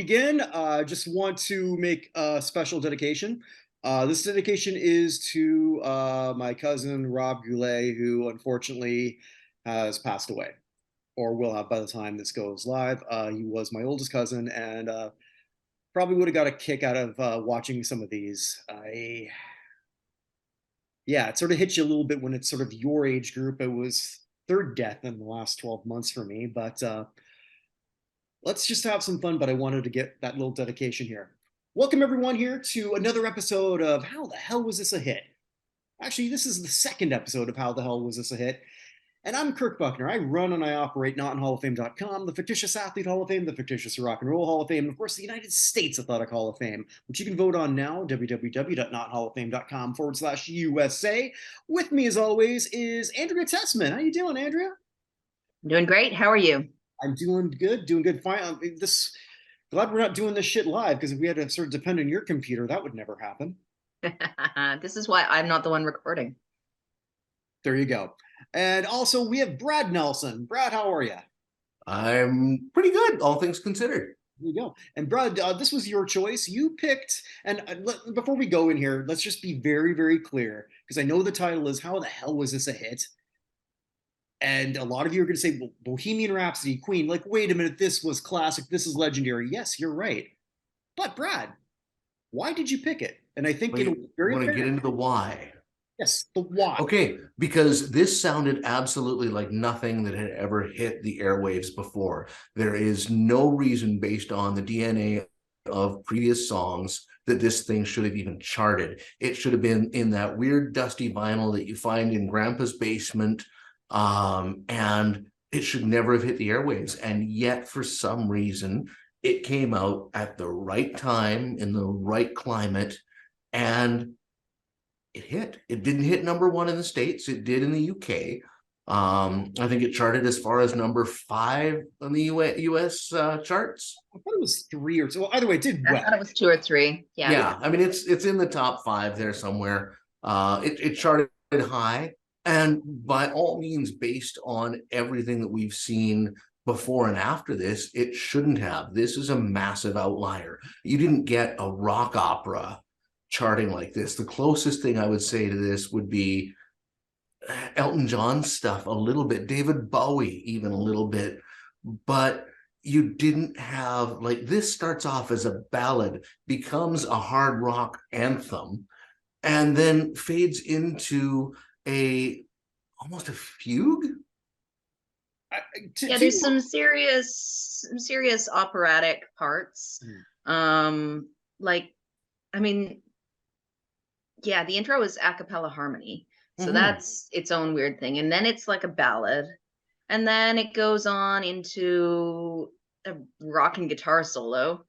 begin, I just want to make a special dedication. This dedication is to my cousin Rob Goulet, who unfortunately has passed away, or will have by the time this goes live. He was my oldest cousin, and probably would have got a kick out of watching some of these. Yeah, it sort of hits you a little bit when it's sort of your age group. It was third death in the last 12 months for me, but let's just have some fun. But I wanted to get that little dedication here. Welcome everyone here to another episode of How the Hell Was This a Hit? Actually, this is the second episode of How the Hell Was This a Hit? And I'm Kirk Buchner. I run and I operate NotInHallOfFame.com, the fictitious Athlete Hall of Fame, the fictitious Rock and Roll Hall of Fame, and of course the United States Athletic Hall of Fame, which you can vote on now, www.NotInHallOfFame.com/USA. With me, as always, is Andrea Tessmann. How you doing, Andrea? Doing great. How are you? I'm doing good. Fine. Glad we're not doing this shit live, because if we had to sort of depend on your computer, that would never happen. This is why I'm not the one recording. There you go. And also, we have Brad Nelson. Brad, how are you? I'm pretty good, all things considered. There you go. And Brad, this was your choice. You picked, and before we go in here, let's just be very, very clear, because I know the title is How the Hell Was This a Hit? And a lot of you are going to say, well, Bohemian Rhapsody, Queen, like, wait a minute, this was classic, this is legendary. Yes, you're right. But Brad, why did you pick it? And I think it'll be very want to apparent. get into the why. Yes, the why. Okay, because this sounded absolutely like nothing that had ever hit the airwaves before. There is no reason based on the DNA of previous songs that this thing should have even charted. It should have been in that weird dusty vinyl that you find in Grandpa's basement, and it should never have hit the airwaves. And yet, for some reason, it came out at the right time, in the right climate, and it hit. It didn't hit number one in the States. It did in the UK. I think it charted as far as number 5 on the US charts. I thought it was 3 or so. Well, either way, it did well. I thought it was 2 or 3. Yeah. I mean, it's in the top 5 there somewhere. It charted high, and by all means, based on everything that we've seen before and after this, it shouldn't have. This is a massive outlier. You didn't get a rock opera charting like this. The closest thing I would say to this would be Elton John stuff a little bit, David Bowie even a little bit, but you didn't have, like, this starts off as a ballad, becomes a hard rock anthem, and then fades into almost a fugue. There's some serious operatic parts. Like, I mean, yeah, the intro is a cappella harmony, so that's its own weird thing, and then it's like a ballad, and then it goes on into a rock and guitar solo,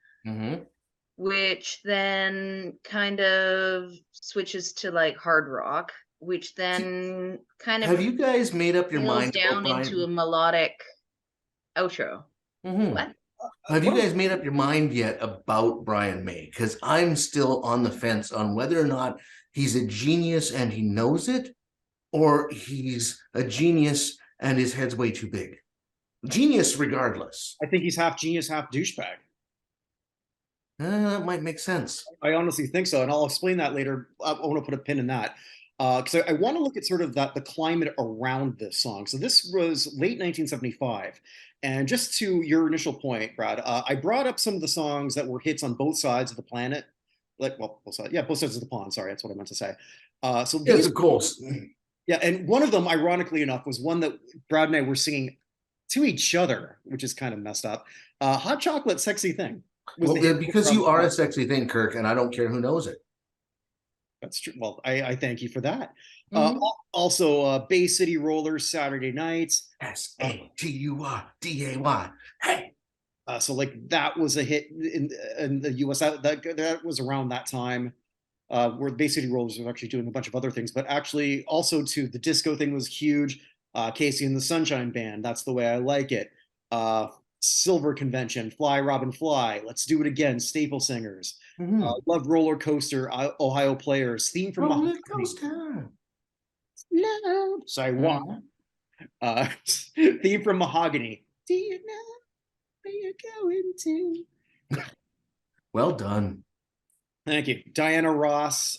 which then kind of switches to like hard rock, which then kind of have you guys made up your mind down into a melodic outro. What? Have you guys made up your mind yet about Brian May? Because I'm still on the fence on whether or not he's a genius and he knows it, or he's a genius and his head's way too big. Genius regardless. I think he's half genius, half douchebag. That might make sense. I honestly think so, and I'll explain that later. I want to put a pin in that, because I want to look at sort of the climate around this song. So this was late 1975. And just to your initial point, Brad, I brought up some of the songs that were hits on both sides of the planet. Like, well, both sides of the pond. Sorry, that's what I meant to say. Yes, of course. Yeah, and one of them, ironically enough, was one that Brad and I were singing to each other, which is kind of messed up. Hot Chocolate, Sexy Thing. Well, because you are a sexy thing, Kirk, and I don't care who knows it. That's true. Well, I thank you for that. Also, Bay City Rollers, Saturday Nights. SATURDAY. Hey. So like that was a hit in the US. That was around that time, where Bay City Rollers was actually doing a bunch of other things, but actually also too, the disco thing was huge. Casey and the Sunshine Band, That's the Way I Like It. Silver Convention, Fly Robin Fly, Let's Do It Again, Staple Singers. Love Roller Coaster, Ohio Players, Theme from Roller Coaster. Love. Sorry, one. Theme from Mahogany. Do you know where you're going to? Well done. Thank you. Diana Ross,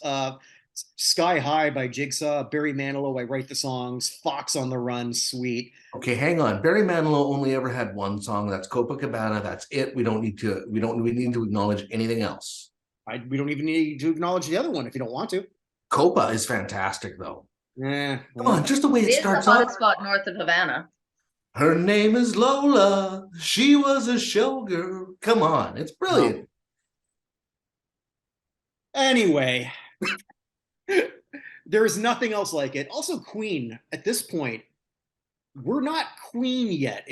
Sky High by Jigsaw, Barry Manilow, I Write the Songs, Fox on the Run, sweet. Okay, hang on. Barry Manilow only ever had one song. That's Copacabana. That's it. We need to acknowledge anything else. We don't even need to acknowledge the other one if you don't want to. Copa is fantastic, though. Yeah. Come on, just the way It it is the starts hottest off. spot north of Havana. Her name is Lola. She was a showgirl. Come on, it's brilliant. Anyway, there is nothing else like it. Also, Queen, at this point, we're not Queen yet.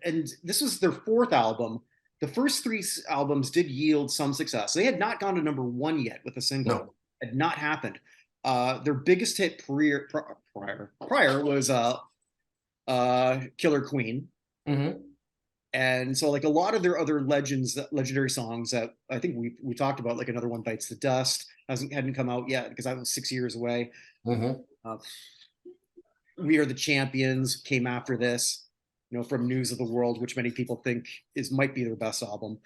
And this was their fourth album. The first three albums did yield some success. They had not gone to number one yet with a single. No. It had not happened. Their biggest hit prior was Killer Queen. Mm-hmm. And so, like, a lot of their other legendary songs that I think we talked about, like Another One Bites the Dust, hadn't come out yet because I was 6 years away. Mm-hmm. We Are the Champions came after this, from News of the World, which many people think might be their best album.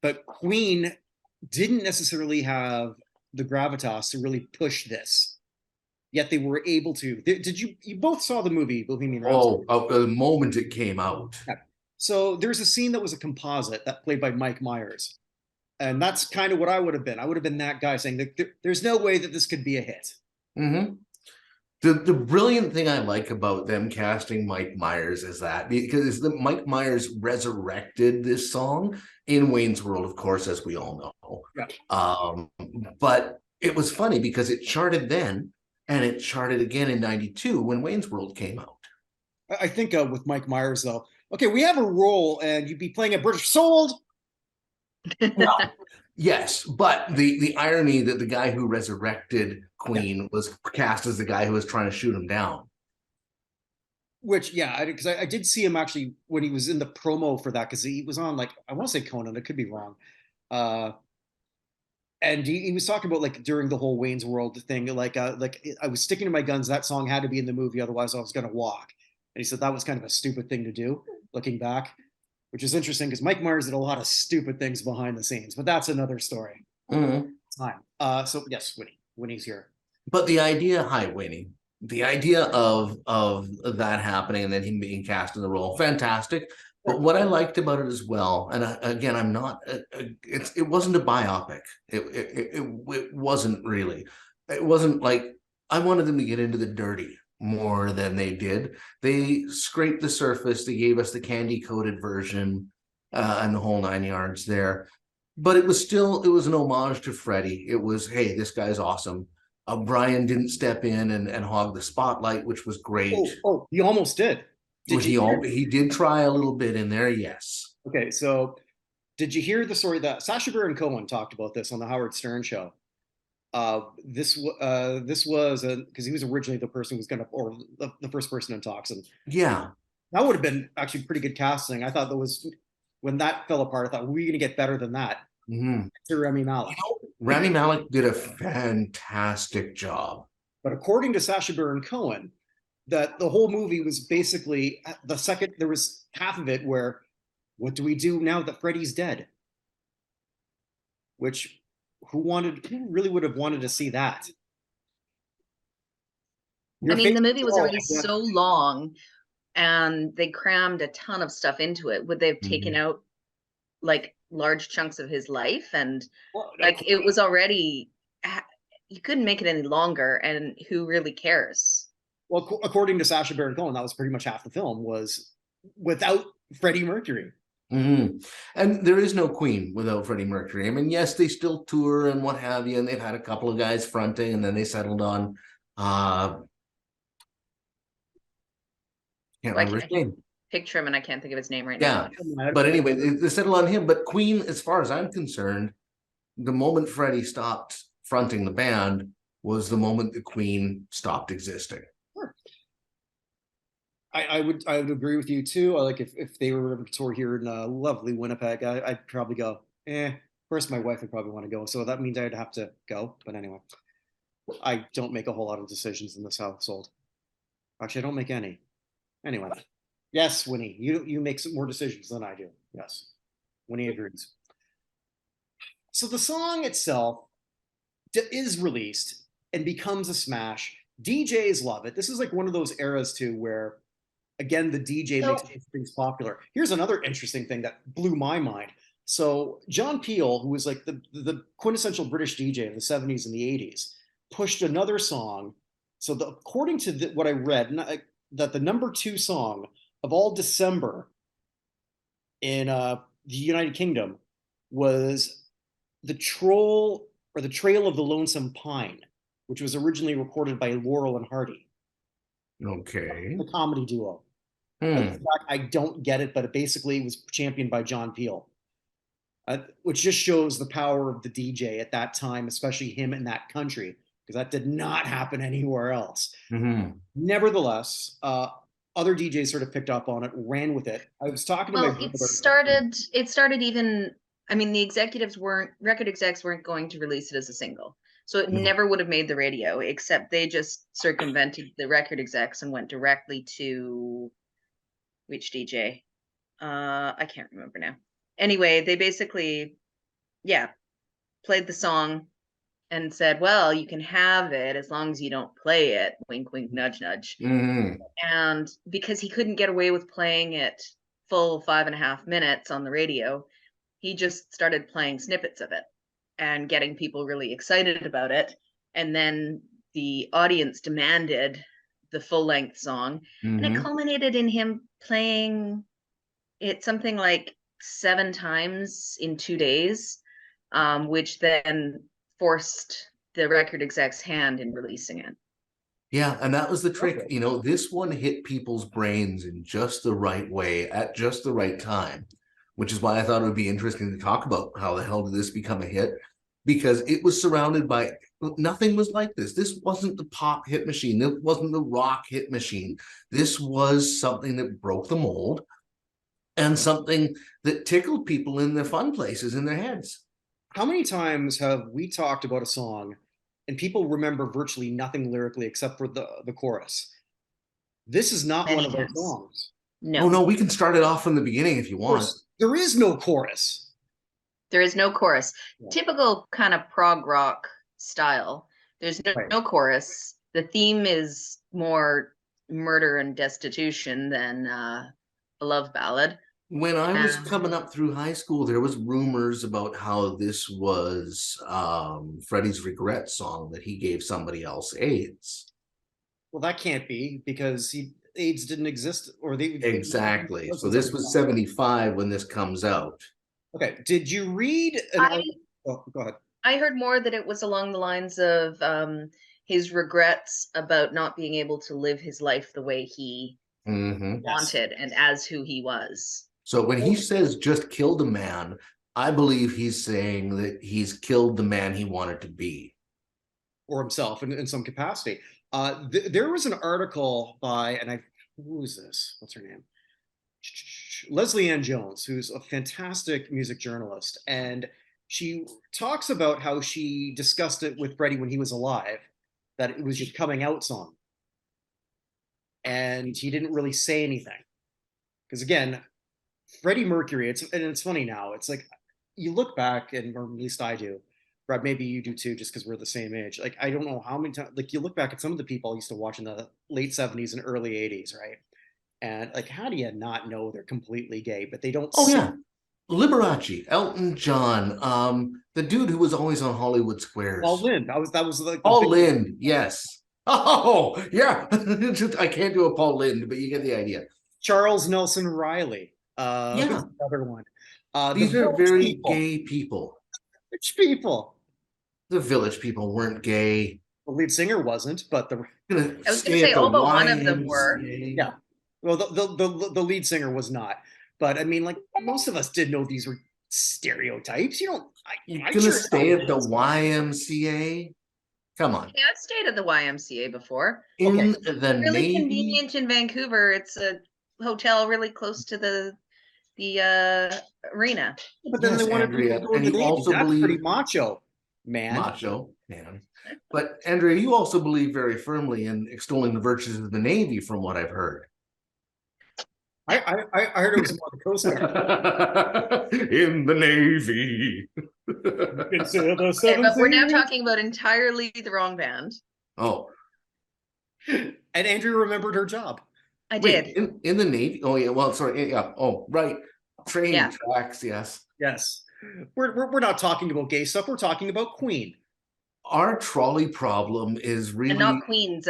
But Queen didn't necessarily have the gravitas to really push this. Yet they were able to. Did you both saw the movie Bohemian Rhapsody? Oh, the moment it came out. Yeah. So there's a scene that was a composite that played by Mike Myers. And that's kind of what I would have been. I would have been that guy saying that there's no way that this could be a hit. Mm-hmm. The brilliant thing I like about them casting Mike Myers is that because Mike Myers resurrected this song in Wayne's World, of course, as we all know. Yeah. But it was funny because it charted then and it charted again in '92 when Wayne's World came out. I think with Mike Myers, though, okay, we have a role and you'd be playing a British sold. Well, yes, but the irony that the guy who resurrected Queen was cast as the guy who was trying to shoot him down. Which, yeah, because I did see him actually when he was in the promo for that, because he was on, like, I want to say Conan, I could be wrong. And he was talking about, like, during the whole Wayne's World thing, like I was sticking to my guns. That song had to be in the movie, otherwise I was going to walk. And he said that was kind of a stupid thing to do, looking back, which is interesting because Mike Myers did a lot of stupid things behind the scenes, but that's another story. Mm-hmm. Time. So yes, Winnie's here. But the idea, hi Winnie, the idea of that happening and then him being cast in the role, fantastic. But what I liked about it as well, and again, I'm not, it wasn't a biopic. It wasn't really. It wasn't like, I wanted them to get into the dirty more than they did. They scraped the surface. They gave us the candy-coated version and the whole 9 yards there. But it was an homage to Freddie. It was, hey, this guy's awesome. Brian didn't step in and hog the spotlight, which was great. Oh, he almost did. He did try a little bit in there, yes. Okay, so did you hear the story that Sacha Baron Cohen talked about this on the Howard Stern show? This was because he was originally the person who was going to, or the first person in talks, and yeah, that would have been actually pretty good casting. I thought when that fell apart, I thought, we're going to get better than that. Mm-hmm. To Rami Malek. Rami Malek did a fantastic job. But according to Sacha Baron Cohen, that the whole movie was basically there was half of it where, what do we do now that Freddie's dead? Which, who really would have wanted to see that? I mean, the movie was already so long and they crammed a ton of stuff into it. Would they have taken out like large chunks of his life? And it was already, you couldn't make it any longer, and who really cares? Well, according to Sacha Baron Cohen, that was pretty much half the film was without Freddie Mercury. Mm-hmm. And there is no Queen without Freddie Mercury. I mean, yes, they still tour and what have you, and they've had a couple of guys fronting, and then they settled on can't remember his name. Picture him, and I can't think of his name right now. Yeah, but anyway, they settled on him. But Queen, as far as I'm concerned, the moment Freddie stopped fronting the band was the moment the Queen stopped existing. Sure. I would agree with you too. Like if they were to tour here in lovely Winnipeg, I'd probably go. First, my wife would probably want to go, so that means I'd have to go. But anyway, I don't make a whole lot of decisions in this household. Actually, I don't make any. Anyway, yes, Winnie, you make some more decisions than I do. Yes, Winnie agrees. So the song itself is released and becomes a smash. DJs love it. This is like one of those eras too where again the DJ So makes things popular. Here's another interesting thing that blew my mind. So John Peel, who was like the quintessential British DJ of the 70s and the 80s, pushed another song. So according to what I read, that the number 2 song of all December in the United Kingdom was the Troll or the Trail of the Lonesome Pine, which was originally recorded by Laurel and Hardy, Okay. the comedy duo. Hmm. I don't get it, but it basically was championed by John Peel, which just shows the power of the DJ at that time, especially him in that country, because that did not happen anywhere else. Mm-hmm. Nevertheless, other DJs sort of picked up on it, ran with it. I was talking to my well, brother. it started even, I mean, the record execs weren't going to release it as a single. So it Mhm. never would have made the radio, except they just circumvented the record execs and went directly to which DJ? I can't remember now. Anyway, they basically, yeah, played the song and said, well, you can have it as long as you don't play it. Wink, wink, nudge, nudge. Mm-hmm. And because he couldn't get away with playing it full 5.5 minutes on the radio, he just started playing snippets of it and getting people really excited about it. And then the audience demanded the full length song. And it Mm-hmm. culminated in him playing it something like 7 times in 2 days, which then forced the record exec's hand in releasing it. Yeah, and that was the trick. Okay. You know, this one hit people's brains in just the right way at just the right time, which is why I thought it would be interesting to talk about how the hell did this become a hit? Because it was surrounded by nothing was like this. This wasn't the pop hit machine. It wasn't the rock hit machine. This was something that broke the mold and something that tickled people in their fun places in their heads. How many times have we talked about a song and people remember virtually nothing lyrically except for the chorus? This is not one Many of those times. songs. No. Oh no, we can start it off from the beginning if you Of want. course, there is no chorus. There is no chorus. Yeah. Typical kind of prog rock style. There's Right. no chorus. The theme is more murder and destitution than a love ballad. When I was coming up through high school, there was rumors about how this was Freddie's regret song that he gave somebody else AIDS. Well, that can't be because AIDS didn't exist, or they Exactly. So this was 75 when this comes out. Okay. Did you read oh, go ahead. I heard more that it was along the lines of his regrets about not being able to live his life the way he wanted and as who he was. So when he says just killed a man, I believe he's saying that he's killed the man he wanted to be. Or himself in some capacity. There was an article by, and who is this? What's her name? Leslie Ann Jones, who's a fantastic music journalist. And she talks about how she discussed it with Freddie when he was alive, that it was just coming out song. And he didn't really say anything. Because again, Freddie Mercury, it's funny now. It's like you look back, and or at least I do. Brad, maybe you do too, just because we're the same age. Like I don't know how many times. Like you look back at some of the people I used to watch in the late '70s and early '80s, right? And like, how do you not know they're completely gay? But they don't. Oh yeah, Liberace, Elton John, the dude who was always on Hollywood Squares. Paul Lynde. That was like Paul Lynde. Yes. Oh yeah. I can't do a Paul Lynde, but you get the idea. Charles Nelson Riley. Yeah. Another one. These are very gay people. Which people? The Village People weren't gay. The lead singer wasn't, but I was going to say all but one of them were. Yeah. Well, the lead singer was not. But I mean, like most of us did know these were stereotypes. You don't. You're gonna stay at the YMCA? Come on. Yeah, I've stayed at the YMCA before. In the really Navy? Convenient in Vancouver. It's a hotel really close to the arena. But then Yes, they wanted Andrea, to go to and the you Navy. also That's believe pretty macho, man. Macho, man. But Andrea, you also believe very firmly in extolling the virtues of the Navy, from what I've heard. I heard it was more the Coast Guard. In the Navy. Consider the Okay, seven but we're now seas. talking about entirely the wrong band. Oh, And Andrea remembered her job. I wait, did. in the Navy? Oh, yeah, well, sorry, yeah. Oh, right. Train Yeah. tracks, yes. Yes. We're not talking about gay stuff. We're talking about Queen. Our trolley problem is And really not Queens.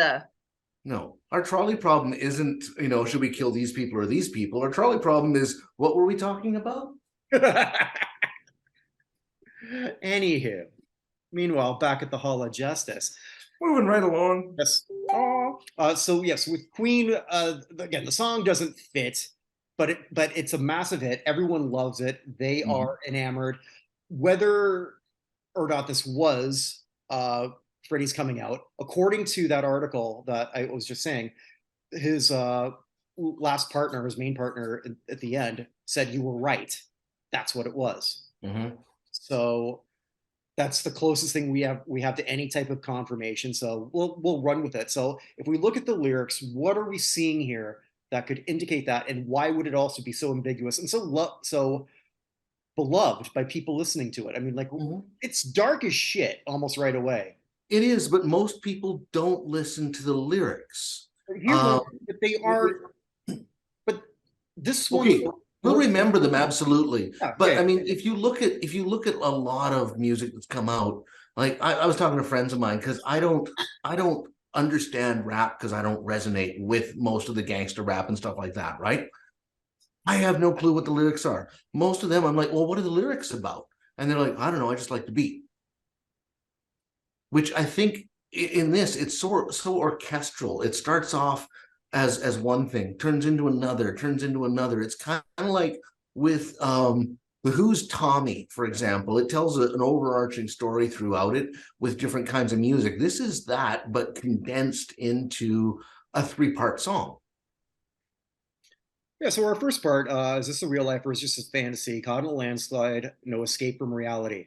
no. Our trolley problem isn't, should we kill these people or these people? Our trolley problem is, what were we talking about? Anywho, meanwhile, back at the Hall of Justice. Moving right along. Yes. So yes, with Queen, again, the song doesn't fit, but it's a massive hit. Everyone loves it. They are enamored. Whether or not this was Freddie's coming out, according to that article that I was just saying, his last partner, his main partner at the end, said you were right. That's what it was. So that's the closest thing we have to any type of confirmation. So we'll run with it. So if we look at the lyrics, what are we seeing here that could indicate that, and why would it also be so ambiguous and so beloved by people listening to it? I mean, like it's dark as shit almost right away. It is, but most people don't listen to the lyrics. But they are. But this one. Okay. We'll remember them absolutely, but yeah. I mean, if you look at a lot of music that's come out, like I was talking to friends of mine because I don't understand rap because I don't resonate with most of the gangster rap and stuff like that, right? I have no clue what the lyrics are. Most of them, I'm like, well, what are the lyrics about? And they're like, I don't know, I just like the beat. Which I think in this, it's so orchestral. It starts off as one thing, turns into another. It's kind of like with the Who's Tommy, for example. It tells an overarching story throughout it with different kinds of music. This is that, but condensed into a 3-part song. Yeah, so our first part, is this a real life or is this just a fantasy? Caught in a landslide, no escape from reality.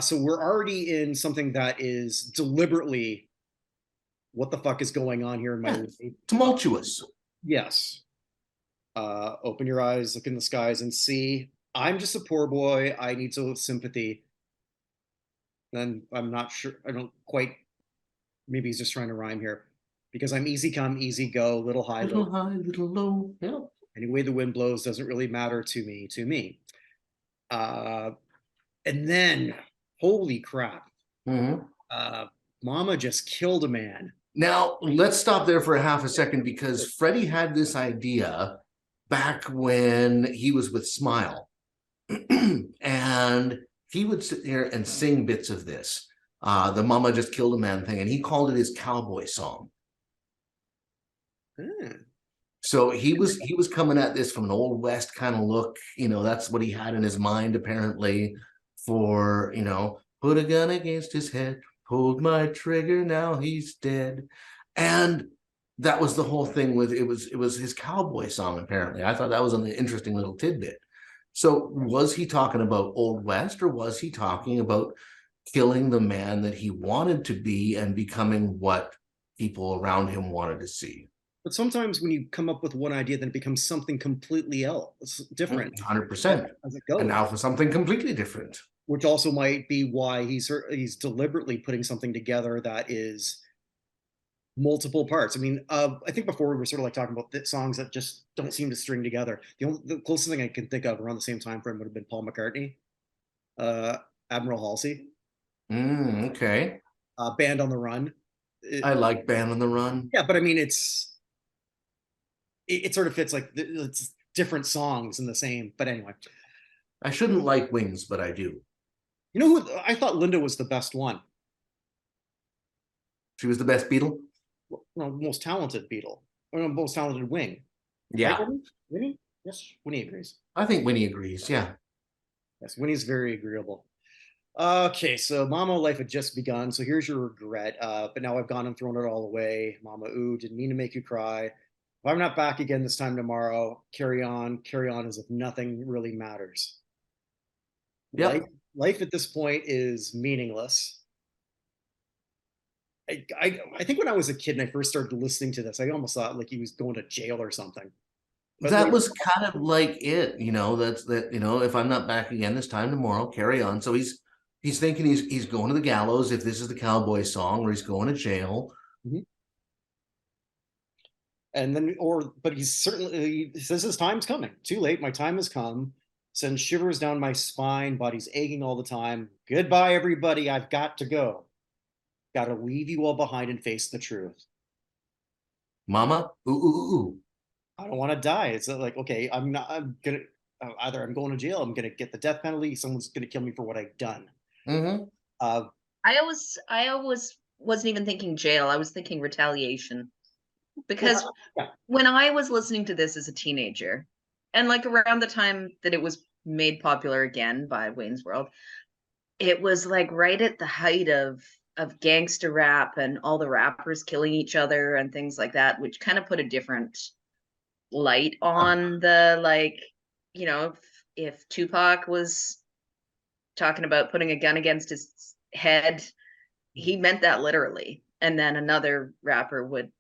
So we're already in something that is deliberately, what the fuck is going on here in my life? Tumultuous. Yes. Open your eyes, look in the skies and see. I'm just a poor boy. I need some sympathy. Then I'm not sure. I don't quite. Maybe he's just trying to rhyme here. Because I'm easy come, easy go, little high, little high, little low. Yeah. Any way the wind blows doesn't really matter to me. And then, holy crap. Mama just killed a man. Now, let's stop there for a half a second because Freddie had this idea back when he was with Smile. And he would sit there and sing bits of this, the Mama Just Killed a Man thing, and he called it his cowboy song. So he was coming at this from an Old West kind of look. That's what he had in his mind, apparently, for, put a gun against his head, pulled my trigger, now he's dead. And that was the whole thing with it was his cowboy song, apparently. I thought that was an interesting little tidbit. So was he talking about Old West, or was he talking about killing the man that he wanted to be and becoming what people around him wanted to see? But sometimes when you come up with one idea, then it becomes something completely else, different. 100%. As it goes. And now for something completely different. Which also might be why he's deliberately putting something together that is multiple parts. I mean, I think before we were sort of like talking about songs that just don't seem to string together. The closest thing I can think of around the same time frame would have been Paul McCartney, Admiral Halsey. Okay. Band on the Run. I like Band on the Run. Yeah, but I mean, it sort of fits, like it's different songs in the same. But anyway, I shouldn't like Wings, but I do. You know who I thought Linda was the best one? She was the best Beatle? No, most talented Beatle. Or no, most talented Wing. Yeah. Right, Winnie? Yes, Winnie agrees. I think Winnie agrees, yeah. Yes, Winnie's very agreeable. Okay, so Mama, life had just begun, so here's your regret. But now I've gone and thrown it all away. Mama, ooh, didn't mean to make you cry. If I'm not back again this time tomorrow, carry on as if nothing really matters. Yep. Life at this point is meaningless. I think when I was a kid and I first started listening to this, I almost thought like he was going to jail or something. But that like, was kind of like it, if I'm not back again this time tomorrow, carry on. So he's thinking he's going to the gallows if this is the cowboy song, or he's going to jail. Mhm. And then, but he says his time's coming. Too late. My time has come. Sends shivers down my spine. Body's aching all the time. Goodbye, everybody. I've got to go. Got to leave you all behind and face the truth. Mama, ooh, ooh, ooh. I don't want to die. It's like, okay, I'm not. I'm gonna either I'm going to jail. I'm gonna get the death penalty. Someone's gonna kill me for what I've done. Mm-hmm. I always wasn't even thinking jail. I was thinking retaliation. Because Yeah. when I was listening to this as a teenager, and like around the time that it was made popular again by Wayne's World, it was like right at the height of gangster rap and all the rappers killing each other and things like that, which kind of put a different light on the, like, if Tupac was talking about putting a gun against his head, he meant that literally. And then another rapper would,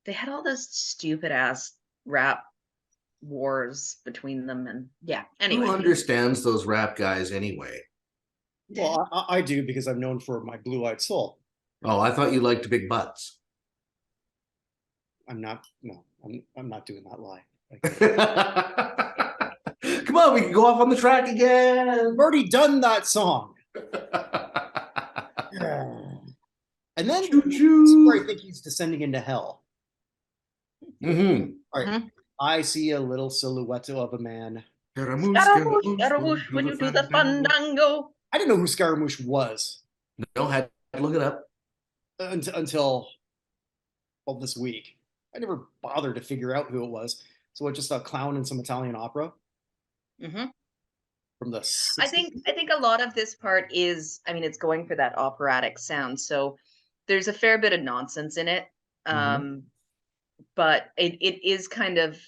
they had all those stupid ass rap wars between them. And yeah, anyway. Who understands those rap guys anyway? Well, I do, because I'm known for my blue-eyed soul. Oh, I thought you liked big butts. I'm not. No, I'm not doing that lie. Come on, we can go off on the track again. I've already done that song. And then Choo this is choo. where I think he's descending into hell. Mm-hmm. All right. I see a little silhouette of a man. Scaramouche, when you do the fandango. I didn't know who Scaramouche was No, had to look it up. until this week. I never bothered to figure out who it was. So I just saw a clown in some Italian opera from the 60s. I think a lot of this part is, I mean, it's going for that operatic sound. So there's a fair bit of nonsense in it. But it is kind of,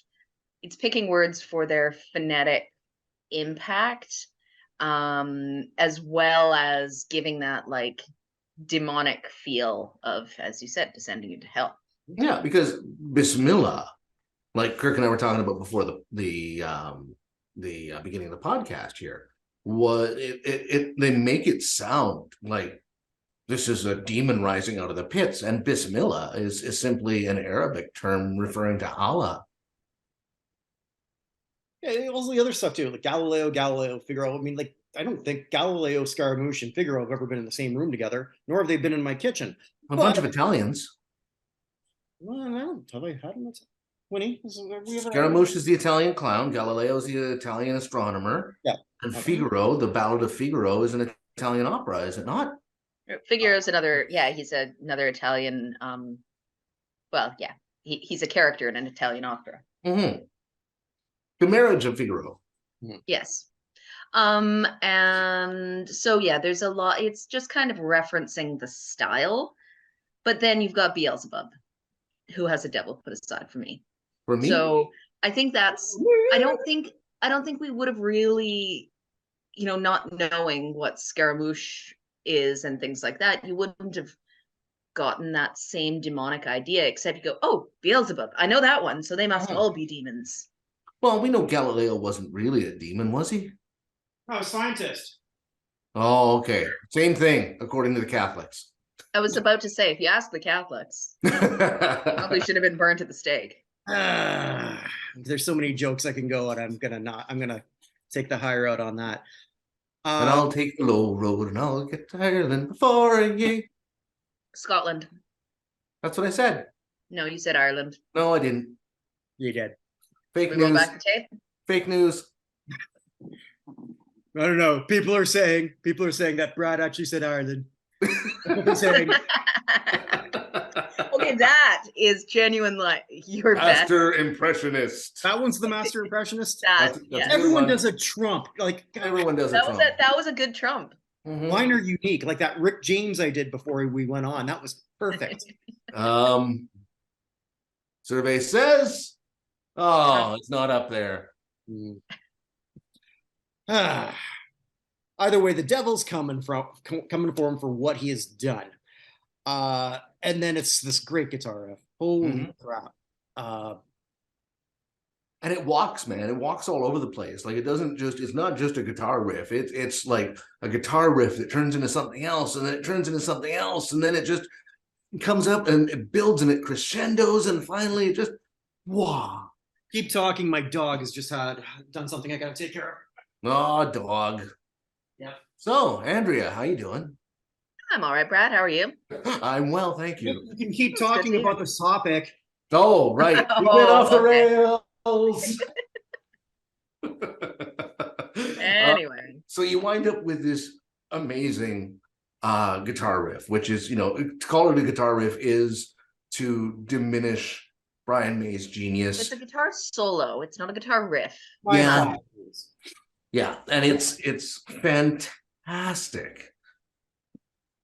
it's picking words for their phonetic impact, as well as giving that like demonic feel of, as you said, descending into hell. Yeah, because Bismillah, like Kirk and I were talking about before the beginning of the podcast here, was they make it sound like this is a demon rising out of the pits, and Bismillah is simply an Arabic term referring to Allah. Yeah, also the other stuff too, like Galileo, Figaro. I mean, like, I don't think Galileo, Scaramouche, and Figaro have ever been in the same room together, nor have they been in my kitchen. A bunch of Italians. Well, I don't. Have I had them? Winnie? Scaramouche is the Italian clown. Galileo is the Italian astronomer. Yeah. And Figaro, the Ballad of Figaro, is an Italian opera, is it not? Figaro's another, yeah, he's another Italian, well, yeah, he's a character in an Italian opera. The Marriage of Figaro. Yes. And so, yeah, there's a lot, it's just kind of referencing the style, but then you've got Beelzebub, who has a devil put aside for me. For me? So I think that's, I don't think we would have really, not knowing what Scaramouche is and things like that, you wouldn't have gotten that same demonic idea, except you go, oh, Beelzebub, I know that one, so they must all be demons. Well, we know Galileo wasn't really a demon, was he? No, a scientist. Oh, okay. Same thing, according to the Catholics. I was about to say, if you ask the Catholics, probably should have been burned at the stake. There's so many jokes I can go, and I'm gonna take the high road on that. And I'll take the low road, and I'll get to Ireland before ye. Scotland. That's what I said. No, you said Ireland. No, I didn't. You did. Fake we news. Go back to tape? Fake news. I don't know. People are saying that Brad actually said Ireland. Okay, that is genuine, like, your Master impressionist. That one's the master impressionist. That's Everyone does a Trump. Like, everyone does that. That was a good Trump. Mine are unique, like that Rick James I did before we went on. That was perfect. Survey says, oh, it's not up there. Either way, the devil's coming for him for what he has done. And then it's this great guitar riff. Holy crap. And it walks, man. It walks all over the place. Like it's not just a guitar riff. It's like a guitar riff that turns into something else, and then it turns into something else, and then it just comes up and it builds and it crescendos, and finally it just wow. Keep talking. My dog has just done something I gotta take care of. Oh, dog. Yeah. So, Andrea, how you doing? I'm all right, Brad. How are you? I'm well, thank you. You can keep talking about this topic. Oh, right. We went off the rails. Anyway. So you wind up with this amazing guitar riff, which is, to call it a guitar riff is to diminish Brian May's genius. It's a guitar solo. It's not a guitar riff. Yeah. Yeah, and it's fantastic.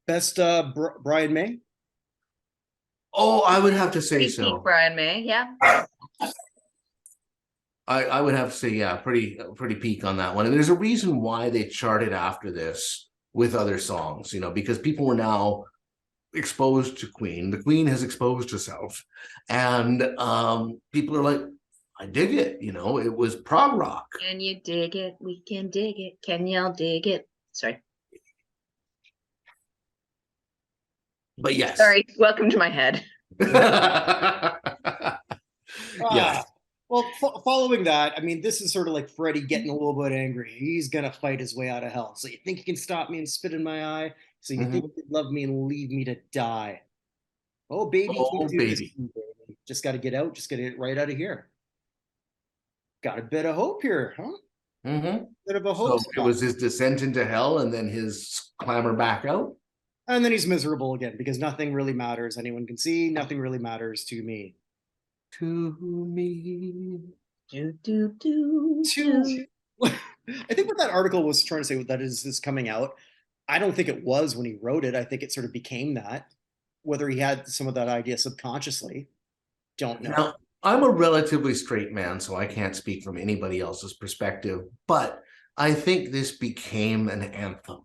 Best Brian May? Oh, I would have to say Pretty so. peak Brian May, yeah. I would have to say, yeah, pretty peak on that one. And there's a reason why they charted after this with other songs, because people were now exposed to Queen. The Queen has exposed herself, and people are like, I dig it. It was prog rock. Can you dig it? We can dig it. Can y'all dig it? Sorry. But yes. Sorry. Welcome to my head. Yes. Well, following that, I mean, this is sort of like Freddie getting a little bit angry. He's gonna fight his way out of hell. So you think you can stop me and spit in my eye? So you think you can love me and leave me to die? Oh, baby. Oh, baby. Just got to get out. Just got to get right out of here. Got a bit of hope here, huh? Bit of a hope. So it was his descent into hell and then his clamor back out. And then he's miserable again because nothing really matters. Anyone can see. Nothing really matters to me. To me. I think what that article was trying to say that is coming out. I don't think it was when he wrote it. I think it sort of became that. Whether he had some of that idea subconsciously, don't know. Now, I'm a relatively straight man, so I can't speak from anybody else's perspective, but I think this became an anthem.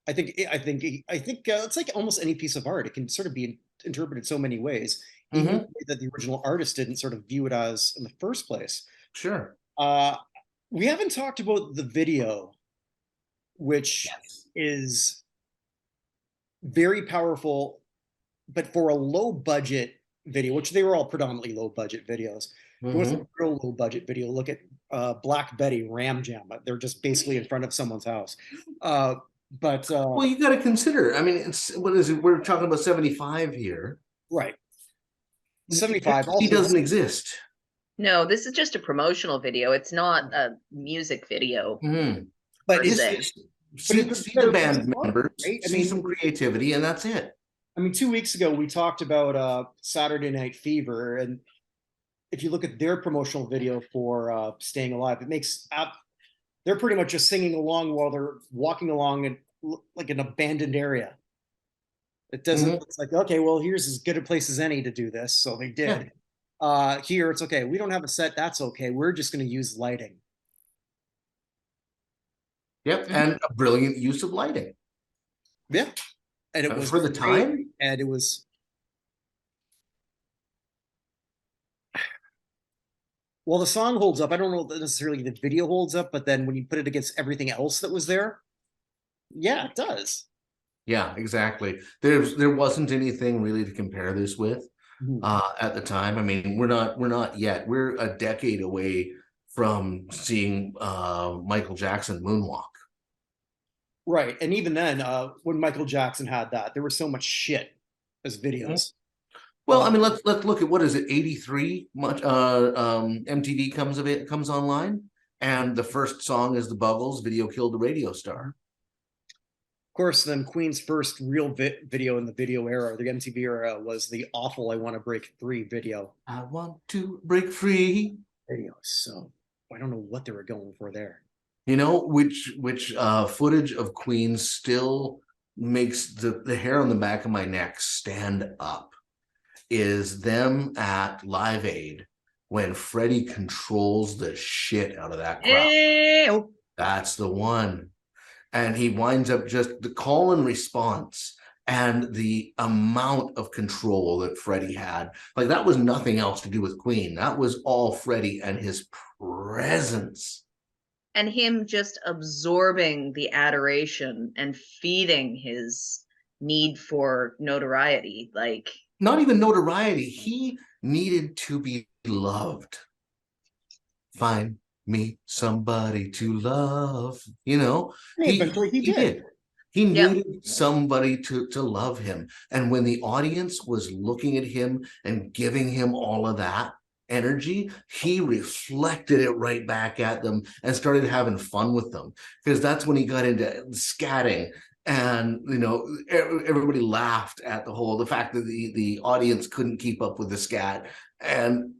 I think it's like almost any piece of art. It can sort of be interpreted so many ways, even that the original artist didn't sort of view it as in the first place. Sure. We haven't talked about the video, which is very powerful, but for a low budget video, which they were all predominantly low budget videos. It wasn't a real low budget video. Look at Black Betty Ram Jam. They're just basically in front of someone's house. But well, you got to consider. I mean, what is it? We're talking about 75 here, right? 75. He doesn't exist. No, this is just a promotional video. It's not a music video. But see the band members, right? I mean, some creativity, and that's it. I mean, 2 weeks ago we talked about Saturday Night Fever, and if you look at their promotional video for Staying Alive, it makes they're pretty much just singing along while they're walking along in like an abandoned area. It doesn't. It's like, okay, well, here's as good a place as any to do this, so they did. Here it's okay. We don't have a set. That's okay. We're just going to use lighting. Yep, and a brilliant use of lighting. Yeah, and it was for the time, and it was. Well, the song holds up. I don't know that necessarily the video holds up, but then when you put it against everything else that was there, yeah, it does. Yeah, exactly. There wasn't anything really to compare this with at the time. I mean, we're not yet. We're a decade away from seeing Michael Jackson moonwalk. Right, and even then, when Michael Jackson had that, there was so much shit as videos. Well, I mean, let's look at what is it? 83 much MTV comes online, and the first song is the Buggles' "Video Killed the Radio Star." Of course, then Queen's first real video in the video era, the MTV era, was the awful "I Want to Break Free" video. I want to break free. Video, so I don't know what they were going for there. You know, which footage of Queen still makes the hair on the back of my neck stand up is them at Live Aid when Freddie controls the shit out of that crowd. Ew. That's the one. And he winds up just the call and response and the amount of control that Freddie had. Like, that was nothing else to do with Queen. That was all Freddie and his presence. And him just absorbing the adoration and feeding his need for notoriety. Like, not even notoriety. He needed to be loved. Find me somebody to love. You know, Eventually he did. He needed somebody to love him. And when the audience was looking at him and giving him all of that energy, he reflected it right back at them and started having fun with them. Because that's when he got into scatting. And, you know, everybody laughed at the fact that the audience couldn't keep up with the scat. And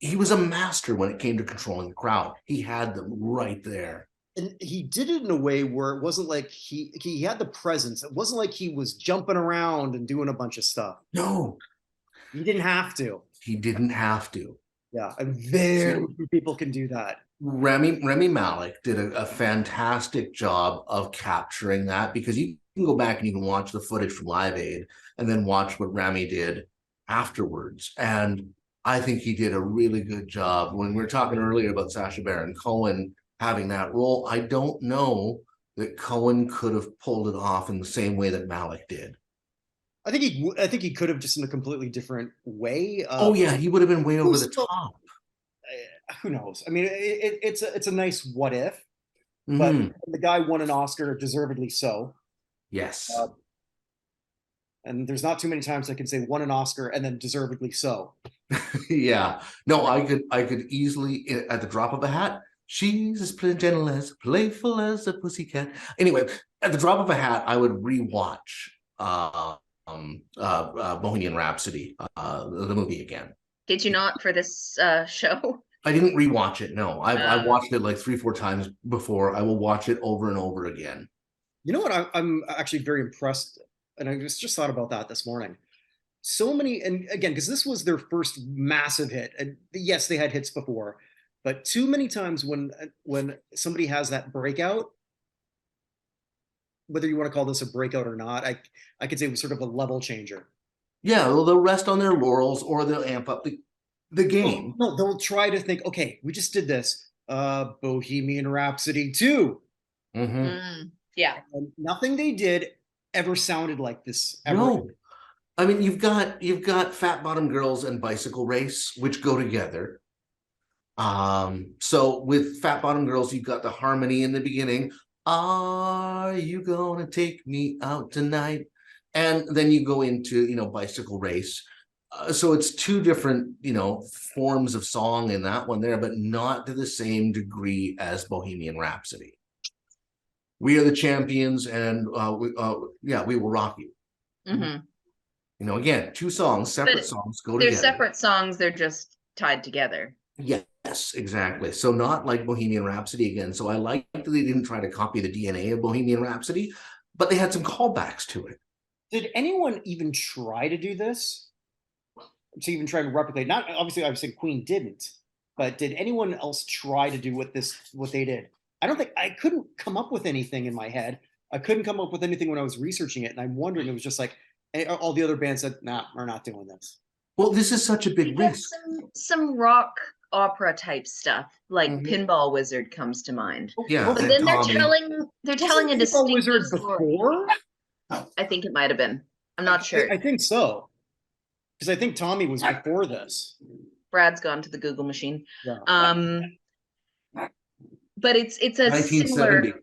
he was a master when it came to controlling the crowd. He had them right there. And he did it in a way where it wasn't like he had the presence. It wasn't like he was jumping around and doing a bunch of stuff. No. He didn't have to. He didn't have to. Yeah, and very few people can do that. Rami Malek did a fantastic job of capturing that, because you can go back and you can watch the footage from Live Aid and then watch what Rami did afterwards. And I think he did a really good job. When we were talking earlier about Sacha Baron Cohen having that role, I don't know that Cohen could have pulled it off in the same way that Malek did. I think he could have, just in a completely different way. Oh yeah, he would have been way over the top. Who knows? I mean, it's a nice what if, but the guy won an Oscar, deservedly so. Yes. And there's not too many times I can say won an Oscar and then deservedly so. Yeah. No, I could easily, at the drop of a hat, she's as gentle as playful as a pussycat. Anyway, at the drop of a hat, I would rewatch Bohemian Rhapsody, the movie again. Did you not for this show? I didn't rewatch it. No, I've watched it like 3-4 times before. I will watch it over and over again. You know what? I'm actually very impressed, and I just thought about that this morning. So many, and again, because this was their first massive hit, and yes, they had hits before, but too many times when somebody has that breakout, whether you want to call this a breakout or not, I could say it was sort of a level changer. Yeah, well, they'll rest on their laurels, or they'll amp up the game. No, they'll try to think, okay, we just did this. Bohemian Rhapsody 2. Yeah. And nothing they did ever sounded like this ever. No. I mean, you've got Fat Bottom Girls and Bicycle Race, which go together. So with Fat Bottom Girls, you've got the harmony in the beginning. Are you gonna take me out tonight? And then you go into, Bicycle Race. So it's two different, forms of song in that one there, but not to the same degree as Bohemian Rhapsody. We are the champions, and we will rock you. Again, two songs, separate songs go together. They're separate songs, they're just tied together. Yes, exactly. So not like Bohemian Rhapsody again. So I like that they didn't try to copy the DNA of Bohemian Rhapsody, but they had some callbacks to it. Did anyone even try to do this? To even try to replicate? Not obviously, I would say Queen didn't, but did anyone else try to do what they did? I couldn't come up with anything in my head. I couldn't come up with anything when I was researching it, and I'm wondering, it was just like all the other bands said, "Nah, we're not doing this." Well, this is such a big risk. Some rock opera type stuff, like Pinball Wizard comes to mind. Yeah, but then they're telling a distinct Wizard story. Before? I think it might have been. I'm not sure. I think so, because I think Tommy was before this. Brad's gone to the Google machine. Yeah. But it's a 1970. similar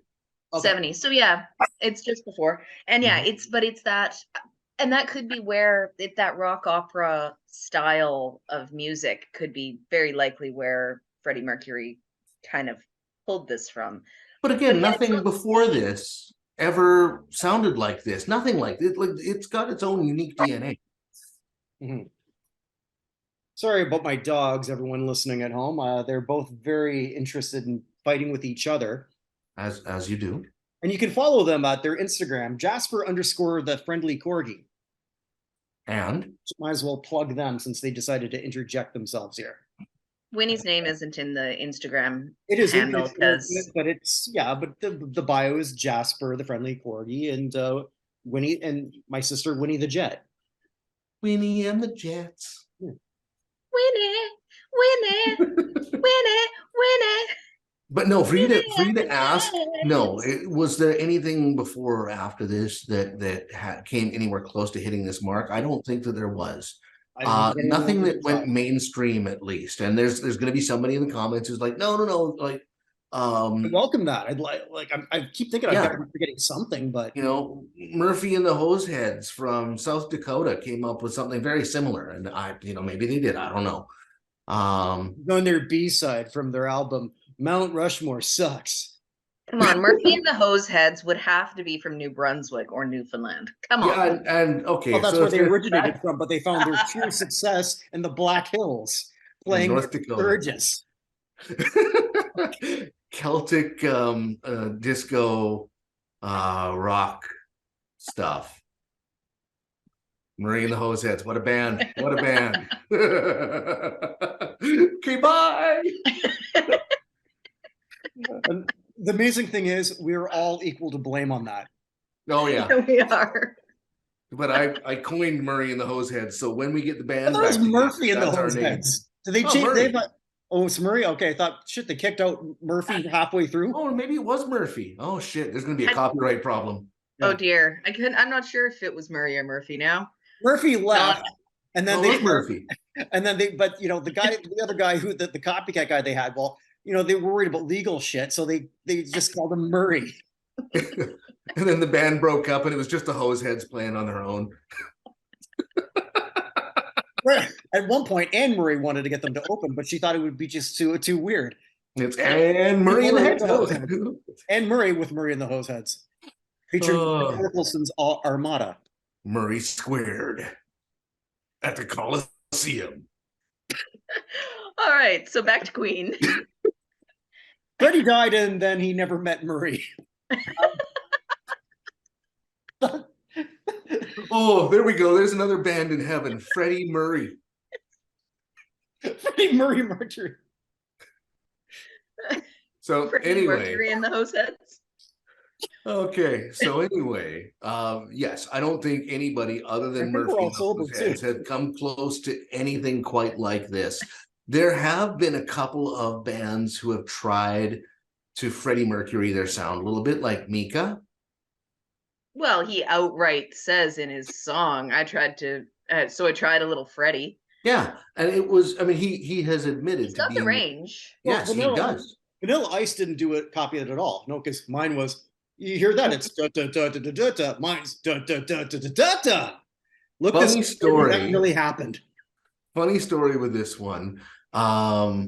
70. So yeah, it's just before, and yeah, it's that. And that could be where that rock opera style of music could be very likely where Freddie Mercury kind of pulled this from. But again, nothing before this ever sounded like this. Nothing like it. Like, it's got its own unique DNA. Sorry about my dogs, everyone listening at home. They're both very interested in fighting with each other. As you do. And you can follow them at their Instagram, Jasper_the friendly corgi. And might as well plug them since they decided to interject themselves here. Winnie's name isn't in the Instagram handle, because but it's but the bio is Jasper the friendly corgi, and Winnie and my sister Winnie the Jet. Winnie and the Jets. Winnie, Winnie, Winnie, Winnie. But no, Frida asked, no, was there anything before or after this that came anywhere close to hitting this mark? I don't think that there was. I didn't get Nothing anyone that to went try. mainstream, at least. And there's going to be somebody in the comments who's like, no, like, I welcome that. I'd I keep thinking I've Yeah. got to be forgetting something, but you know, Murphy and the Hoseheads from South Dakota came up with something very similar, and maybe they did. I don't know. on their B-side from their album Mount Rushmore Sucks. Come on, Murphy and the Hoseheads would have to be from New Brunswick or Newfoundland. Come Yeah, on. and okay, Well, that's so where if they they're originated from, but they found their true success in the Black Hills, playing North Dakota. Sturgis. Celtic disco rock stuff. Murray and the Hoseheads, what a band! What a band! Okay, bye. And the amazing thing is, we're all equal to blame on that. Oh yeah, We are. but I coined Murray and the Hoseheads, so when we get the band That was back together, Murphy and the that's our name. Hoseheads. Did they Oh, change? Murray. Oh, it's Murray. Okay, I thought shit. They kicked out Murphy halfway through. Oh, maybe it was Murphy. Oh shit, there's gonna be a copyright problem. Oh dear. I'm not sure if it was Murray or Murphy now. Murphy left, and then Oh, they it was Murphy. And then but the other guy who the copycat guy they had, well, they were worried about legal shit, so they just called him Murray. And then the band broke up, and it was just the Hoseheads playing on their own. At one point, Anne Murray wanted to get them to open, but she thought it would be just too weird. It's Anne Murray and the Hoseheads. Anne Murray with Murray and the Hoseheads, featuring Nicholson's Armada. Murray squared at the Coliseum. All right, so back to Queen. Freddie died, and then he never met Murray. Oh, there we go. There's another band in heaven. Freddie Murray. Freddie Murray Mercury. So Freddie anyway, Mercury and the Hoseheads. okay. So anyway, yes, I don't think anybody other than Murphy and the Hoseheads had come close to anything quite like this. There have been a couple of bands who have tried to Freddie Mercury their sound a little bit, like Mika. Well, he outright says in his song, I tried a little Freddie. Yeah, and it was, I mean, he has admitted He's got the range. Yes, he does. Vanilla Ice didn't copy it at all. No, because mine was, you hear that? It's da da da da da da da. Mine's da da da da da da da. Look, Funny story. That really happened. Funny story with this one. My